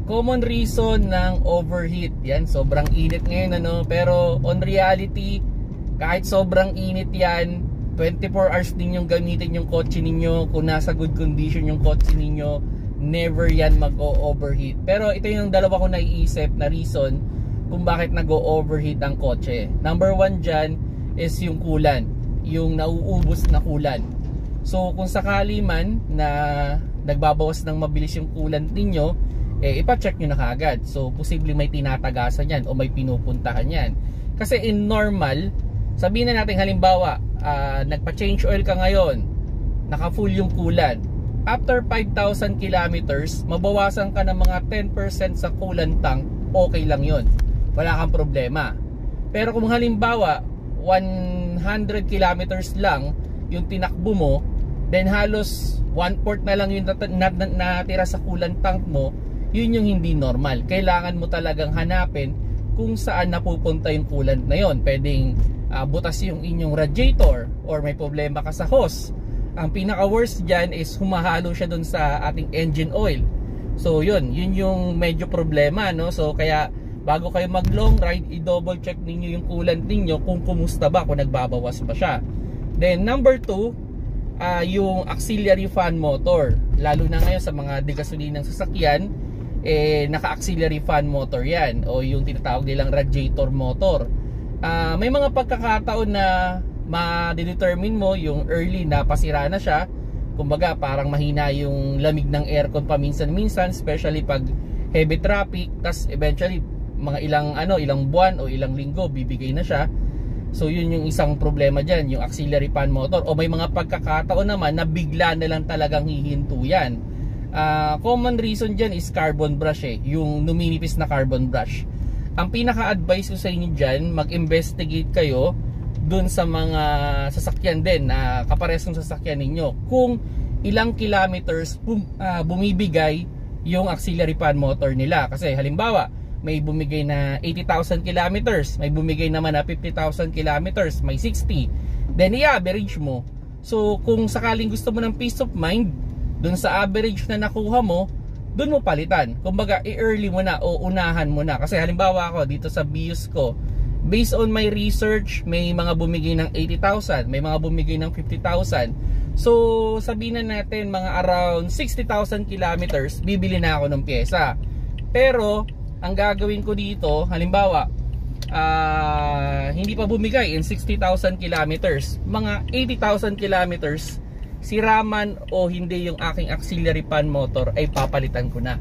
common reason ng overheat. Yan, sobrang init ngayon ano, pero on reality, kahit sobrang init yan, 24 hours din yung gamitin yung kotse ninyo. Kung nasa good condition yung kotse ninyo, never yan mag-o-overheat. Pero ito yung dalawa ko naiisip na reason kung bakit nag-o-overheat ang kotse. Number one dyan is yung coolant, yung nauubos na coolant. So kung sakali man na nagbabawas ng mabilis yung coolant ninyo, ipa-check nyo na kaagad. So posible may tinatagasan yan o may pinupuntahan yan. Kasi in normal, sabihin na natin halimbawa, nagpa-change oil ka ngayon, naka-full yung coolant. After 5,000 kilometers, mabawasan ka ng mga 10% sa coolant tank, okay lang yun. Wala kang problema. Pero kung halimbawa, 100 kilometers lang yung tinakbo mo, then halos 1/4 na lang yung natira sa coolant tank mo, yun yung hindi normal. Kailangan mo talagang hanapin kung saan napupunta yung coolant na yun. Pwedeng butas yung inyong radiator or may problema ka sa hose. Ang pinaka worst dyan is humahalo siya dun sa ating engine oil. So yun yung medyo problema, no? So kaya bago kayo mag long ride, i-double check ninyo yung coolant ninyo kung kumusta ba, kung nagbabawas pa siya. Then number 2, yung auxiliary fan motor. Lalo na ngayon sa mga degasolinang sasakyan, naka-auxiliary fan motor yan, o yung tinatawag nilang radiator motor. May mga pagkakataon na ma-determine mo yung early na pasira na siya. Kumbaga parang mahina yung lamig ng aircon paminsan-minsan, especially pag heavy traffic. Tas eventually mga ilang buwan o ilang linggo bibigay na siya. So yun yung isang problema dyan, yung auxiliary fan motor. O may mga pagkakataon naman na bigla na lang talagang hihinto yan. Common reason dyan is carbon brush, yung numinipis na carbon brush. Ang pinaka-advice ko sa inyo dyan, mag-investigate kayo dun sa mga sasakyan din na kapares ng sasakyan ninyo, kung ilang kilometers bumibigay yung auxiliary fan motor nila. Kasi halimbawa, may bumigay na 80,000 kilometers, may bumigay naman na 50,000 kilometers, may 60. Then i-average mo. So kung sakaling gusto mo ng peace of mind dun sa average na nakuha mo, dun mo palitan. Kumbaga i-early mo na o unahan mo na. Kasi halimbawa ako dito sa Vios ko, based on my research, may mga bumigay ng 80,000, may mga bumigay ng 50,000. So sabihin na natin mga around 60,000 kilometers, bibili na ako ng pyesa. Pero ang gagawin ko dito, halimbawa hindi pa bumigay in 60,000 kilometers, mga 80,000 kilometers, siraman o hindi yung aking auxiliary fan motor, ay papalitan ko na.